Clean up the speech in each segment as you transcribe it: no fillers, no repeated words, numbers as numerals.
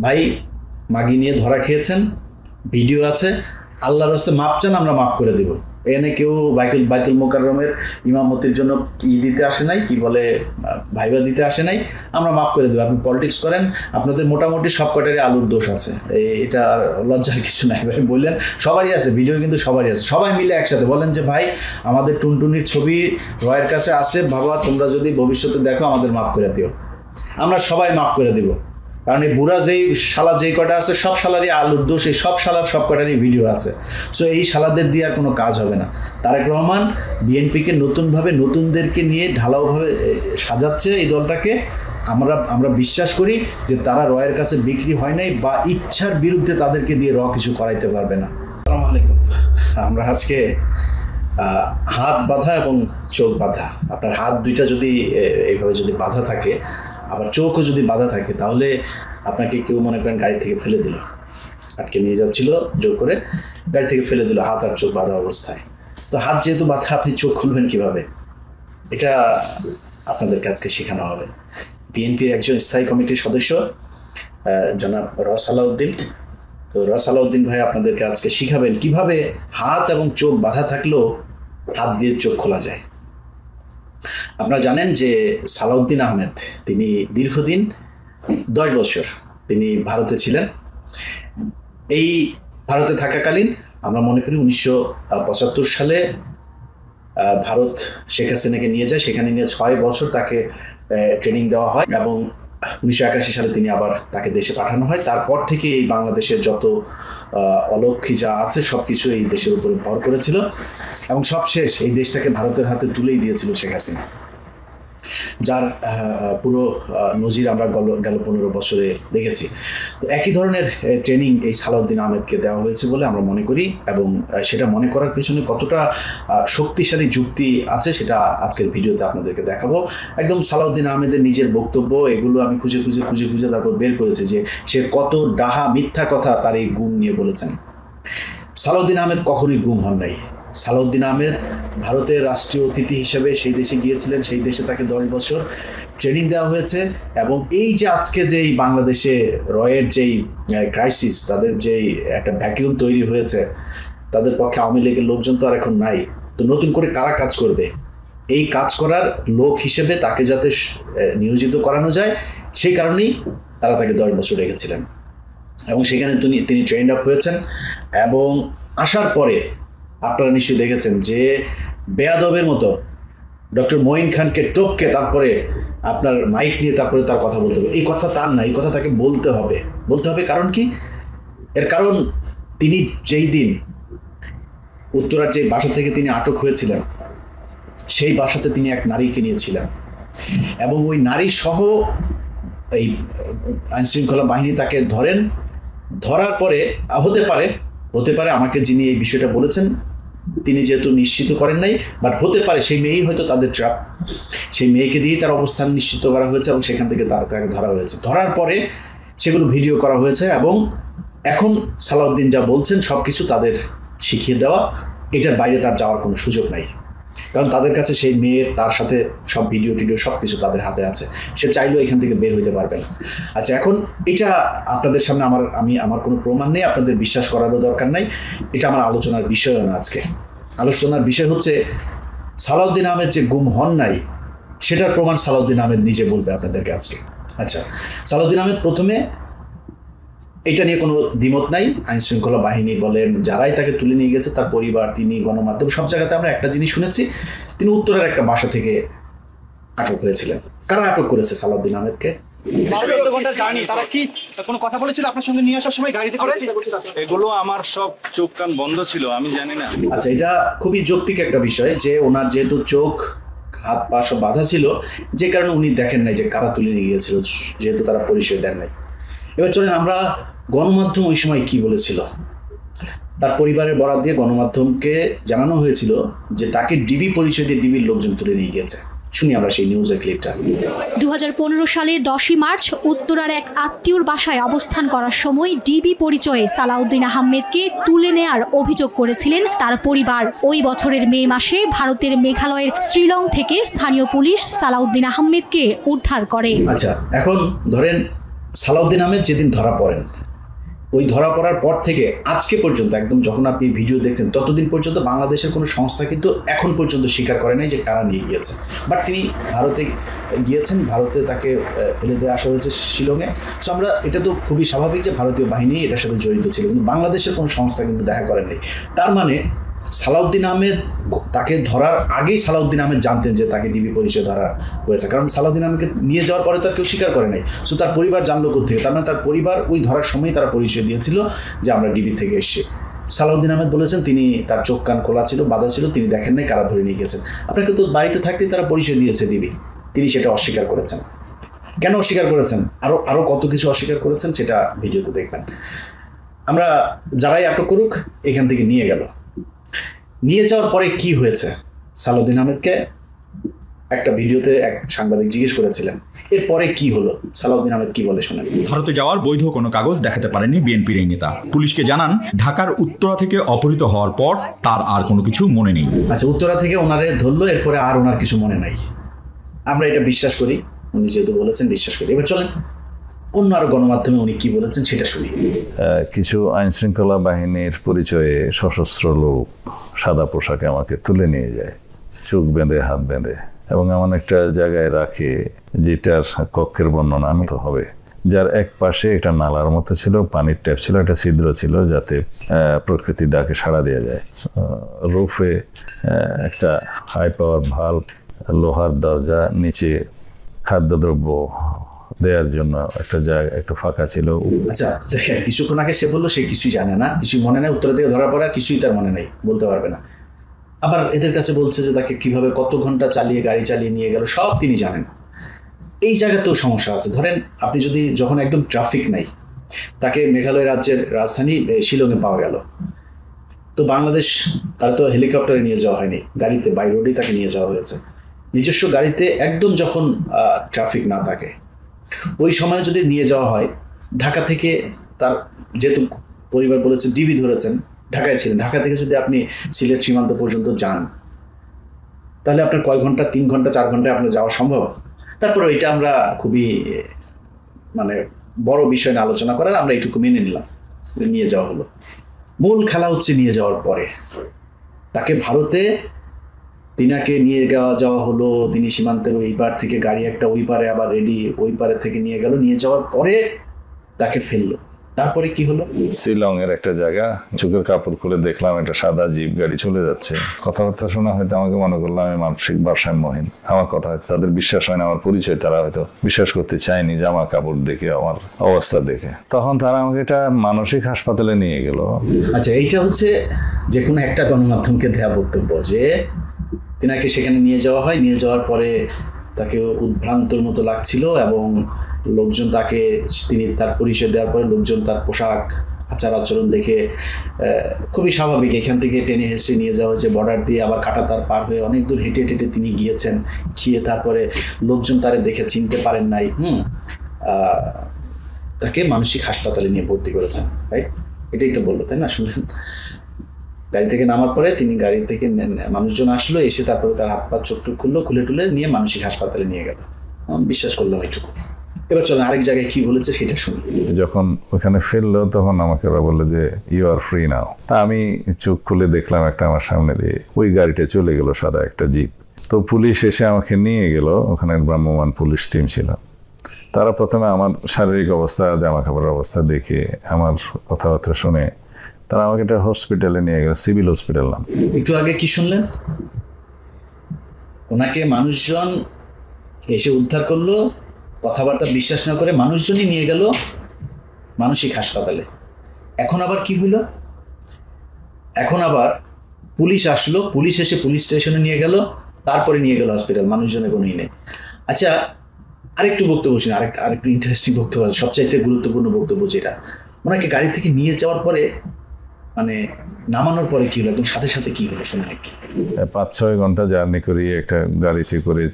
ভাই মাগি নিয়ে ধরা খেয়েছেন, ভিডিও আছে, আল্লাহর রাস্তে মাপ চান, আমরা মাফ করে দেব। এনে কেউ বাইতুল মোকাররমের ইমামতির জন্য দিতে আসে নাই, কি বলে ভাইবা দিতে আসে নাই, আমরা মাফ করে দেবো। আপনি পলিটিক্স করেন, আপনাদের মোটামুটি সব কটারই আলুর দোষ আছে, এটা আর লজ্জার কিছু নাই। ভাই বললেন সবারই আছে, ভিডিও কিন্তু সবারই আছে, সবাই মিলে একসাথে বলেন যে ভাই আমাদের টুনটুনির ছবি রয়ের কাছে আছে, বাবা তোমরা যদি ভবিষ্যতে দেখো আমাদের মাফ করে দিও, আমরা সবাই মাফ করে দিব। কারণ এই বুড়া যেই শালা যেই কটা আছে সব শালারই আলুর দোষ, এই সব শালার সব কটারই ভিডিও আছে। সো এই শালাদের দিয়ে আর কোনো কাজ হবে না। তারেক রহমান বিএনপিকে নতুনভাবে নতুনদেরকে নিয়ে ঢালাওভাবে সাজাচ্ছে এই দলটাকে। আমরা বিশ্বাস করি যে তারা রয়ের কাছে বিক্রি হয় নাই, বা ইচ্ছার বিরুদ্ধে তাদেরকে দিয়ে কিছু করাইতে পারবে না। আসসালামু আলাইকুম। আমরা আজকে হাত বাঁধা এবং চোখ বাঁধা, আপনার হাত দুইটা যদি এইভাবে যদি বাঁধা থাকে, আবার চোখও যদি বাঁধা থাকে, তাহলে আপনাকে কেউ মনে করেন গাড়ি থেকে ফেলে দিল, আটকে নিয়ে যাচ্ছিল জোর করে, গাড়ি থেকে ফেলে দিল হাত আর চোখ বাঁধা অবস্থায়। তো হাত যেহেতু বাঁধা, আপনি চোখ খুলবেন কিভাবে, এটা আপনাদেরকে আজকে শেখানো হবে। বিএনপির একজন স্থায়ী কমিটির সদস্য জনাব সালাউদ্দিন, তো সালাউদ্দিন ভাই আপনাদেরকে আজকে শিখাবেন কিভাবে হাত এবং চোখ বাঁধা থাকলেও হাত দিয়ে চোখ খোলা যায়। আপনারা জানেন যে সালাউদ্দিন আহমেদ তিনি দীর্ঘদিন 10 বছর তিনি ভারতে ছিলেন। এই ভারতে থাকাকালীন আমরা মনে করি 1975 সালে ভারত শেখ হাসিনাকে নিয়ে যায়, সেখানে নিয়ে 6 বছর তাকে ট্রেনিং দেওয়া হয় এবং 1981 সালে তিনি আবার তাকে দেশে পাঠানো হয়। তারপর থেকে এই বাংলাদেশের যত অলক্ষী যা আছে সব কিছু এই দেশের উপরে ভর করেছিল এবং সবশেষ এই দেশটাকে ভারতের হাতে তুলেই দিয়েছিল শেখ হাসিনা, যার পুরো নজির আমরা গেল 15 বছরে দেখেছি। তো একই ধরনের ট্রেনিং এই সালাউদ্দিন আহমেদকে দেওয়া হয়েছে বলে আমরা মনে করি, এবং সেটা মনে করার পেছনে কতটা শক্তিশালী যুক্তি আছে সেটা আজকের ভিডিওতে আপনাদেরকে দেখাবো। একদম সালাউদ্দিন আহমেদের নিজের বক্তব্য, এগুলো আমি খুঁজে তারপর বের করেছি যে সে কত ডাহা মিথ্যা কথা তার এই গুম নিয়ে বলেছেন। সালাউদ্দিন আহমেদ কখনোই গুম হন নাই। সালাউদ্দিন আহমেদ ভারতের রাষ্ট্রীয় অতিথি হিসেবে সেই দেশে গিয়েছিলেন, সেই দেশে তাকে 10 বছর ট্রেনিং দেওয়া হয়েছে। এবং এই যে আজকে যেই বাংলাদেশে রয়ের যেই ক্রাইসিস, তাদের যেই একটা ভ্যাকিউম তৈরি হয়েছে, তাদের পক্ষে আওয়ামী লীগের লোকজন তো আর এখন নাই, তো নতুন করে কারা কাজ করবে, এই কাজ করার লোক হিসেবে তাকে যাতে নিয়োজিত করানো যায় সেই কারণেই তারা তাকে 10 বছর রেখেছিলেন এবং সেখানে তিনি ট্রেন্ড আপ হয়েছেন। এবং আসার পরে আপনারা নিশ্চয়ই দেখেছেন যে বেয়াদবের মতো ডক্টর মঈন খানকে টপকে তারপরে আপনার মাইক নিয়ে তারপরে তার কথা বলতে হবে। এই কথা তার না, এই কথা তাকে বলতে হবে। কারণ কি? এর কারণ তিনি যেই দিন উত্তরার যে বাসা থেকে তিনি আটক হয়েছিলেন, সেই বাসাতে তিনি এক নারীকে নিয়েছিলেন এবং ওই নারী সহ এই আইনশৃঙ্খলা বাহিনী তাকে ধরার পরে হতে পারে আমাকে যিনি এই বিষয়টা বলেছেন তিনি যেহেতু নিশ্চিত করেন নাই, বাট হতে পারে সেই মেয়েই হয়তো তাদের ট্র্যাপ, সেই মেয়েকে দিয়েই তার অবস্থান নিশ্চিত করা হয়েছে এবং সেখান থেকে তাকে ধরা হয়েছে। ধরার পরে সেগুলো ভিডিও করা হয়েছে এবং এখন সালাউদ্দিন যা বলছেন সব কিছু তাদের শিখিয়ে দেওয়া, এটার বাইরে তার যাওয়ার কোনো সুযোগ নাই। কারণ তাদের কাছে সেই মেয়ের তার সাথে সব ভিডিও সব কিছু তাদের হাতে আছে, সে চাইলেও এখান থেকে বের হইতে পারবে না। আচ্ছা, এখন এটা আপনাদের সামনে আমার কোনো প্রমাণ নেই, আপনাদের বিশ্বাস করারও দরকার নাই, এটা আমার আলোচনার বিষয়ও না। আজকে আলোচনার বিষয় হচ্ছে সালাউদ্দিন আহমেদ যে গুম হন নাই সেটার প্রমাণ সালাউদ্দিন আহমেদ নিজে বলবে আপনাদেরকে আজকে। আচ্ছা, সালাউদ্দিন আহমেদ প্রথমে এটা নিয়ে কোনো দ্বিমত নাই, আইনশৃঙ্খলা বাহিনী বলেন, যারাই তাকে তুলে নিয়ে গেছে, তার পরিবার, তিনি, গণমাধ্যম, সব জায়গাতে আমরা একটা জিনিস শুনেছি, তিনি উত্তরের একটা বাসা থেকে আটক হয়েছিলেন। কারা আটক করেছে সালাউদ্দিন আহমেদকে? তারা কি কোনো কথা বলেছিল আপনার সঙ্গে নিয়ে আসার সময় গাড়িতে করে? এগুলো আমার সব চোখ কান বন্ধ ছিল, আমি জানি না। আচ্ছা, এটা খুবই যৌক্তিক একটা বিষয় যে ওনার যেহেতু চোখ হাত পা সব বাধা ছিল, যে কারণে উনি দেখেন নাই যে কারা তুলে নিয়ে গিয়েছিল, যেহেতু তারা পরিচয় দেন নাই। এবার চলেন আমরা গণমাধ্যম ওই সময় কি বলেছিল। তার পরিবারের বরাত দিয়ে গণমাধ্যমকে জানানো হয়েছিল যে তাকে ডিবি পরিচয় দিয়ে ডিবির লোকজন তুলে নিয়ে গিয়েছে। শুনি আমরা সেই নিউজের ক্লিপটা। 2015 সালের 10 মার্চ উত্তরার এক আত্মীয়র বাসায় অবস্থান করার সময় ডিবি পরিচয়ে সালাউদ্দিন আহমেদকে তুলে নেয়ার অভিযোগ করেছিলেন তার পরিবার। ওই বছরের মে মাসে ভারতের মেঘালয়ের শ্রীলং থেকে স্থানীয় পুলিশ সালাউদ্দিন আহমেদকে উদ্ধার করে। আচ্ছা, এখন ধরেন সালাউদ্দিন আহমেদ যেদিন ধরা পড়েন, ওই ধরা পড়ার পর থেকে আজকে পর্যন্ত, একদম যখন আপনি ভিডিও দেখছেন ততদিন পর্যন্ত বাংলাদেশের কোনো সংস্থা কিন্তু এখন পর্যন্ত স্বীকার করে নাই যে কারা নিয়ে গিয়েছে। বাট তিনি ভারতে গিয়েছেন, ভারতে তাকে ফেলে দিয়ে আসা হয়েছে শিলংয়ে। সো আমরা, এটা তো খুবই স্বাভাবিক যে ভারতীয় বাহিনী এটার সাথে জড়িত ছিল, কিন্তু বাংলাদেশের কোনো সংস্থা কিন্তু দেখা করেননি। তার মানে সালাউদ্দিন আহমেদ, তাকে ধরার আগেই সালাউদ্দিন আহমেদ জানতেন যে তাকে ডিবি পরিচয় ধরা হয়েছে, কারণ সালাউদ্দিন আহমেদকে নিয়ে যাওয়ার পরে তো আর কেউ স্বীকার করে নাই। সো তার পরিবার জানলো কোথেকে? তার মানে তার পরিবার ওই ধরার সময় তারা পরিচয় দিয়েছিল যে আমরা ডিবি থেকে এসেছি। সালাউদ্দিন আহমেদ বলেছেন তিনি, তার চোখ কান খোলা ছিল, বাধা ছিল, তিনি দেখেন নাই কারা ধরে নিয়ে গেছেন। আপনাকে তো বাড়িতে থাকতেই তারা পরিচয় দিয়েছে ডিবি, তিনি সেটা অস্বীকার করেছেন। কেন অস্বীকার করেছেন? আরও কত কিছু অস্বীকার করেছেন, সেটা ভিডিওতে দেখবেন। আমরা যারাই আটক করুক, এখান থেকে নিয়ে গেল। নিয়ে যাওয়ার পরে কি হয়েছে? সালাউদ্দিন আহমেদকে একটা ভিডিওতে এক সাংবাদিক জিজ্ঞেস করেছিলেন, এরপরে কি হলো, সালাউদ্দিন আহমেদ কি বলে শোনেন। ভারতে যাওয়ার বৈধ কোনো কাগজ দেখাতে পারেনি বিএনপির এই নেতা। পুলিশকে জানান ঢাকার উত্তরা থেকে অপহৃত হওয়ার পর তার আর কোনো কিছু মনে নেই। আচ্ছা, উত্তরা থেকে ওনারে ধরলো, এরপরে আর ওনার কিছু মনে নাই। আমরা এটা বিশ্বাস করি, উনি যেহেতু বলেছেন বিশ্বাস করি। এবার চলেন অন্য আরো গণমাধ্যমে উনি কি বলেছেন সেটা শুনি। কিছু আইন শৃঙ্খলা বাহিনীর পরিচয়ে সশস্ত্র লোক সাদা পোশাকে আমাকে তুলে নিয়ে যায়, চোখ বেঁধে হাত বেঁধে, এবং এমন একটা জায়গায় রাখে যেটার কক্ষের বর্ণনা আমি তো হবে, যার এক পাশে একটা নালার মতো ছিল, পানির ট্যাপ ছিল, একটা ছিদ্র ছিল যাতে প্রকৃতির ডাকে সাড়া দেওয়া যায়। রুফে একটা হাই পাওয়ার ভাল্ব, লোহার দরজা, নিচে খাদ্যদ্রব্য দেওয়ার জন্য একটা জায়গা, একটা ফাঁকা ছিল। আচ্ছা দেখেন, কিছুক্ষণ আগে সে বললো সে কিছুই জানে না, কিছুই মনে নেই, উত্তর থেকে ধরা পড়া কিছুই তার মনে নেই, বলতে পারবে না। আবার এদের কাছে বলছে যে তাকে কিভাবে কত ঘন্টা চালিয়ে গাড়ি চালিয়ে নিয়ে গেল সব তিনি জানেন। এই জায়গাতেও সমস্যা আছে। ধরেন আপনি যদি, যখন একদম ট্রাফিক নাই, তাকে মেঘালয় রাজ্যের রাজধানী শিলংয়ে পাওয়া গেল, তো বাংলাদেশ, তারা তো হেলিকপ্টারে নিয়ে যাওয়া হয়নি, গাড়িতে বাই রোডেই তাকে নিয়ে যাওয়া হয়েছে, নিজস্ব গাড়িতে, একদম যখন ট্রাফিক না থাকে ওই সময় যদি নিয়ে যাওয়া হয়। ঢাকা থেকে তার, যেহেতু পরিবার বলেছে ডিবি ধরেছেন, ঢাকায় ছিলেন, ঢাকা থেকে যদি আপনি সিলেট সীমান্ত পর্যন্ত যান, তাহলে আপনার কয় ঘন্টা, 3 ঘন্টা 4 ঘন্টায় আপনার যাওয়া সম্ভব? তারপরে এটা আমরা খুবই মানে বড় বিষয় নিয়ে আলোচনা করার, আমরা এইটুকু মেনে নিলাম, নিয়ে যাওয়া হলো। মূল খেলা হচ্ছে নিয়ে যাওয়ার পরে তাকে ভারতে তিনাকে নিয়ে যাওয়া হলো, তিনি সীমান্তের ওই পার থেকে গাড়ি একটা ওই পারে আবার রেডি, ওই পারে থেকে নিয়ে গেল, নিয়ে যাওয়ার পরে তাকে ফেললো। তারপরে কি হলো? শিলং এর একটা জায়গা, চোখের কাপড় খুলে দেখলাম একটা সাদা জিপ গাড়ি চলে যাচ্ছে। কথাবার্তা শোনা হয়তো আমাকে মনে করলাম আমি মানসিক ভারসাম্যহীন, আমার কথা হয়তো তাদের বিশ্বাস হয় না, আমার পরিচয় তারা হয়তো বিশ্বাস করতে চায়নি জামা কাপড় দেখে, আমার অবস্থা দেখে। তখন তারা আমাকে একটা মানসিক হাসপাতালে নিয়ে গেল। আচ্ছা, এইটা হচ্ছে যে কোনো একটা গণমাধ্যমকে দেয়া বক্তব্য যে তিনাকে সেখানে নিয়ে যাওয়া হয়, নিয়ে যাওয়ার পরে তাকে উদ্ভ্রান্তর মতো লাগছিল এবং লোকজন তাকে, তিনি তার পরিচয় দেওয়ার পরে লোকজন তার পোশাক আচার আচরণ দেখে খুবই স্বাভাবিক, এখান থেকে টেনে হেসে নিয়ে যাওয়া হয়েছে বর্ডার দিয়ে, আবার কাঁটাতার পার হয়ে অনেক দূর হেঁটে হেঁটে তিনি গিয়েছেন, গিয়ে তারপরে লোকজন তারে দেখে চিনতে পারেন নাই, তাকে মানসিক হাসপাতালে নিয়ে ভর্তি করেছেন, রাইট? এটাই তো বললো, তাই না? শুনলেন, গাড়ি থেকে নামার পরে তিনি, গাড়ি থেকে মানুষজন আসলো, এসে তারপরে তার হাত পা চোখ টুক খুললো, খুলে টুলে নিয়ে মানসিক হাসপাতালে নিয়ে গেল। বিশ্বাস করলাম এইটুকু। এবার চলেন আরেক জায়গায় কি বলেছে সেটা শুনি। যখন ওখানে ফেললো তখন আমাকে ওরা বললো যে ইউ আর ফ্রি নাও। তা আমি চোখ খুলে দেখলাম একটা আমার সামনে দিয়ে ওই গাড়িটা চলে গেল, সাদা একটা জিপ। তো পুলিশ এসে আমাকে নিয়ে গেল, ওখানে ভ্রাম্যমাণ পুলিশ টিম ছিল। তারা প্রথমে আমার শারীরিক অবস্থা, জামা কাপড়ের অবস্থা দেখে, আমার কথাবার্তা শুনে তারা আমাকে একটা হসপিটালে নিয়ে গেল, সিভিল হসপিটাল নাম। একটু আগে কি শুনলেন? ওনাকে মানুষজন এসে উদ্ধার করলো, কথাবার্তা বিশ্বাস না করে মানুষজনই নিয়ে গেল মানসিক হাসপাতালে। এখন আবার কি হইল? এখন আবার পুলিশ আসলো, পুলিশ এসে পুলিশ স্টেশনে নিয়ে গেল, তারপরে নিয়ে গেল হসপিটাল, মানুষজনের কোনোই নেই। আচ্ছা, আরেকটু বক্তব্য শুনি, আরেকটু ইন্টারেস্টিং বক্তব্য আছে, সবচাইতে গুরুত্বপূর্ণ বক্তব্য যেটা, ওনাকে গাড়ি থেকে নিয়ে যাওয়ার পরে মানে নামানোর পরে কি হলো, একদম সাথে সাথে কি হলো শোনেন একটু। 5-6 ঘন্টা জার্নি করি একটা গাড়িতে করে,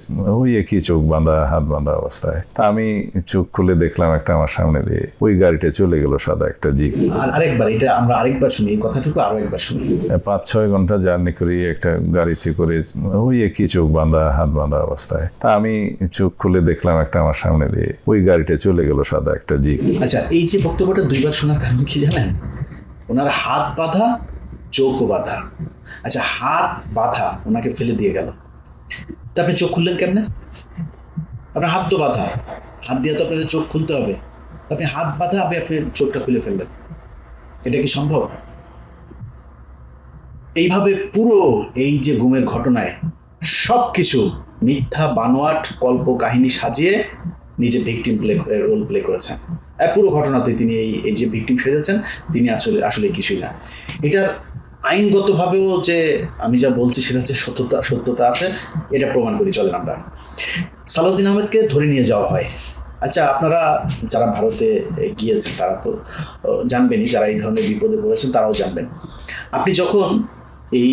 ওই একই চোখ বাঁধা হাত বাঁধা অবস্থায়। তা আমি চোখ খুলে দেখলাম একটা আমার সামনে দিয়ে ওই গাড়িটা চলে গেল, সাদা একটা জিপ। আর আরেকবার এটা আমরা আরেকবার শুনি, এই কথাটুকু আরো একবার শুনি। 5-6 ঘন্টা জার্নি করি একটা গাড়িতে করে, ওই একই চোখ বাঁধা হাত বাঁধা অবস্থায়। তা আমি চোখ খুলে দেখলাম একটা আমার সামনে দিয়ে ওই গাড়িটা চলে গেল, সাদা একটা জিপ। আচ্ছা, এই যে বক্তব্যটা দুইবার শোনার কারণ কি জানেন? ওনার হাত বাঁধা, চোখও বাঁধা। আচ্ছা, হাত বাঁধা, ওনাকে ফেলে দিয়ে গেল, তা আপনি চোখ খুললেন কেমনে? আপনার হাত তো বাঁধা, হাত দিয়ে তো আপনার চোখ খুলতে হবে, আপনি হাত বাঁধা আপনি চোখটা খুলে ফেললেন, এটা কি সম্ভব? এইভাবে পুরো এই যে গুমের ঘটনায় সব কিছু মিথ্যা বানোয়াট কল্প কাহিনী সাজিয়ে নিজে ভিকটিম রোল প্লে করেছেন। পুরো ঘটনাতে তিনি এই যে ভিকটিম সেজেছেন, তিনি আসলে কিছুই না। এটার আইনগতভাবেও যে আমি যা বলছি সেটা হচ্ছে সত্যতা আছে, এটা প্রমাণ করি। চলেন আমরা সালাউদ্দিন আহমেদকে ধরে নিয়ে যাওয়া হয়। আচ্ছা, আপনারা যারা ভারতে গিয়েছেন তারা তো জানবেনই, যারা এই ধরনের বিপদে পড়েছেন তারাও জানবেন। আপনি যখন এই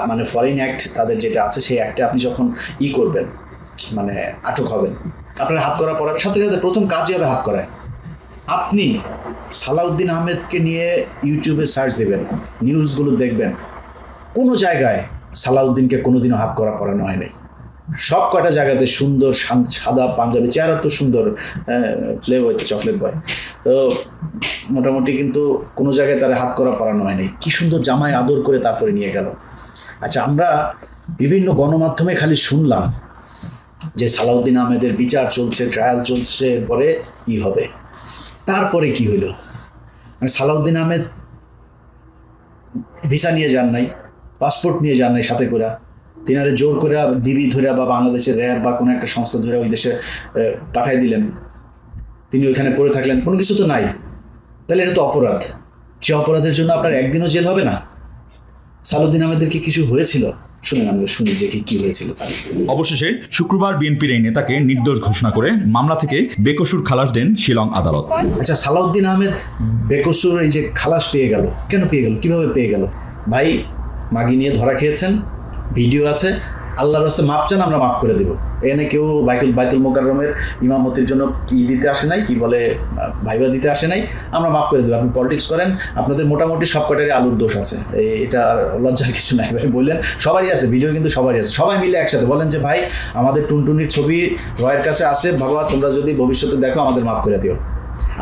মানে ফরেন অ্যাক্ট তাদের যেটা আছে সেই অ্যাক্টে আপনি যখন করবেন, মানে আটক হবেন, আপনার হাত করা পড়াবে, সাথে সাথে প্রথম কাজই হবে হাত করায়। আপনি সালাউদ্দিন আহমেদকে নিয়ে ইউটিউবে সার্চ দেবেন, নিউজগুলো দেখবেন, কোনো জায়গায় সালাউদ্দিনকে কোনোদিনও হাত করা পড়ানো হয়নি। সব কটা জায়গাতে সুন্দর সাদা পাঞ্জাবি, চেহারা তো সুন্দর, প্লে বয় তো চকলেট বয়, তো মোটামুটি কিন্তু কোনো জায়গায় তারা হাত করা পড়ানো হয়নি। কি সুন্দর জামায় আদর করে তারপরে নিয়ে গেল। আচ্ছা, আমরা বিভিন্ন গণমাধ্যমে খালি শুনলাম যে সালাউদ্দিন আহমেদের বিচার চলছে, ট্রায়াল চলছে, এরপরে কি হবে। তারপরে কি হইল? মানে সালাউদ্দিন আহমেদ ভিসা নিয়ে যান নাই, পাসপোর্ট নিয়ে যান নাই সাথে করে, তিনারে জোর করে ডিবি ধরে বা বাংলাদেশের র্যাব বা কোনো একটা সংস্থা ধরে ওই দেশে পাঠাই দিলেন, তিনি ওইখানে পড়ে থাকলেন, কোনো কিছু তো নাই। তাহলে এটা তো অপরাধ। সে অপরাধের জন্য আপনার একদিনও জেল হবে না। সালাউদ্দিন আহমেদের কি কিছু হয়েছিল? শুনেন, আমরা শুনি যে কি হয়েছিল তার। অবশেষে শুক্রবার বিএনপির এই নেতাকে নির্দোষ ঘোষণা করে মামলা থেকে বেকসুর খালাস দেন শিলং আদালত। আচ্ছা, সালাউদ্দিন আহমেদ বেকসুর এই যে খালাস পেয়ে গেল, কেন পেয়ে গেল, কিভাবে পেয়ে গেল? ভাই মাগি নিয়ে ধরা খেয়েছেন, ভিডিও আছে, আল্লাহর রাস্তে মাপ চান, আমরা মাফ করে দেবো। এনে কেউ বাইতুল মোকাররমের ইমামতির জন্য দিতে আসে নাই, কি বলে ভাইবা দিতে আসে নাই, আমরা মাফ করে দেবো। আপনি পলিটিক্স করেন, আপনাদের মোটামুটি সব কটারই আলুর দোষ আছে, এটা আর লজ্জার কিছু নাই। ভাই বললেন সবারই আছে, ভিডিও কিন্তু সবারই আছে, সবাই মিলে একসাথে বলেন যে ভাই আমাদের টুনটুনির ছবি রয়ের কাছে আছে, বাবা তোমরা যদি ভবিষ্যতে দেখো আমাদের মাফ করে দিও,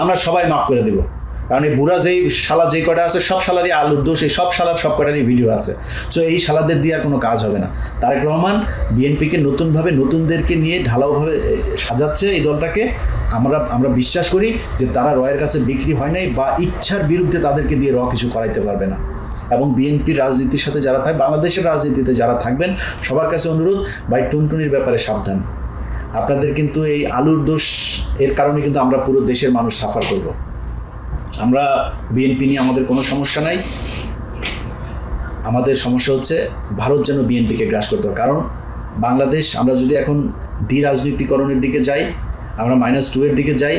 আমরা সবাই মাফ করে দেবো। কারণ এই বুড়া যেই শালা যেই কটা আছে সব শালারই আলুর দোষ, এই সব শালার সব কটারই ভিডিও আছে। সো এই শালাদের দিয়ে আর কোনো কাজ হবে না। তারেক রহমান বিএনপিকে নতুনভাবে নতুনদেরকে নিয়ে ঢালাওভাবে সাজাচ্ছে এই দলটাকে। আমরা বিশ্বাস করি যে তারা রয়ের কাছে বিক্রি হয় নাই বা ইচ্ছার বিরুদ্ধে তাদেরকে দিয়ে কিছু করাইতে পারবে না। এবং বিএনপির রাজনীতির সাথে যারা থাকবে, বাংলাদেশের রাজনীতিতে যারা থাকবেন, সবার কাছে অনুরোধ, ভাই টুনটুনির ব্যাপারে সাবধান। আপনাদের কিন্তু এই আলুর দোষ এর কারণে কিন্তু আমরা পুরো দেশের মানুষ সাফার করব। আমরা বিএনপি নিয়ে আমাদের কোনো সমস্যা নাই, আমাদের সমস্যা হচ্ছে ভারত যেন বিএনপিকে গ্রাস করতে হবে। কারণ বাংলাদেশ, আমরা যদি এখন রাজনীতিকরণের দিকে যাই, আমরা -2 এর দিকে যাই,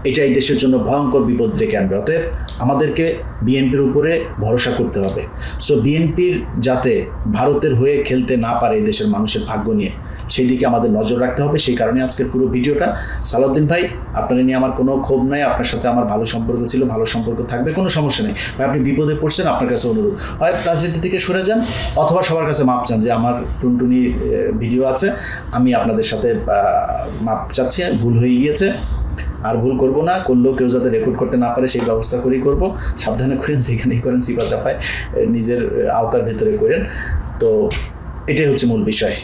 এটা এই দেশের জন্য ভয়ঙ্কর বিপদ ডেকে আনবে। অতএব আমাদেরকে বিএনপির উপরে ভরসা করতে হবে। সো বিএনপির যাতে ভারতের হয়ে খেলতে না পারে এই দেশের মানুষের ভাগ্য নিয়ে, সেই দিকে আমাদের নজর রাখতে হবে। সেই কারণে আজকের পুরো ভিডিওটা। সালাউদ্দিন ভাই, আপনার নিয়ে আমার কোনো ক্ষোভ নাই, আপনার সাথে আমার ভালো সম্পর্ক ছিল, ভালো সম্পর্ক থাকবে, কোনো সমস্যা নেই ভাই। আপনি বিপদে পড়ছেন, আপনার কাছে অনুরোধ, হয় রাজনীতি থেকে সরে যান অথবা সবার কাছে মাপ চান যে আমার টুনটুনি ভিডিও আছে, আমি আপনাদের সাথে মাপ চাচ্ছি, ভুল হয়ে গিয়েছে, আর ভুল করব না, করলেও কেউ যাতে রেকর্ড করতে না পারে সেই ব্যবস্থা করেই করব। সাবধানে করেন, যেখানেই করেন সিপা চাপায় নিজের আওতার ভেতরে করেন। তো এটাই হচ্ছে মূল বিষয়।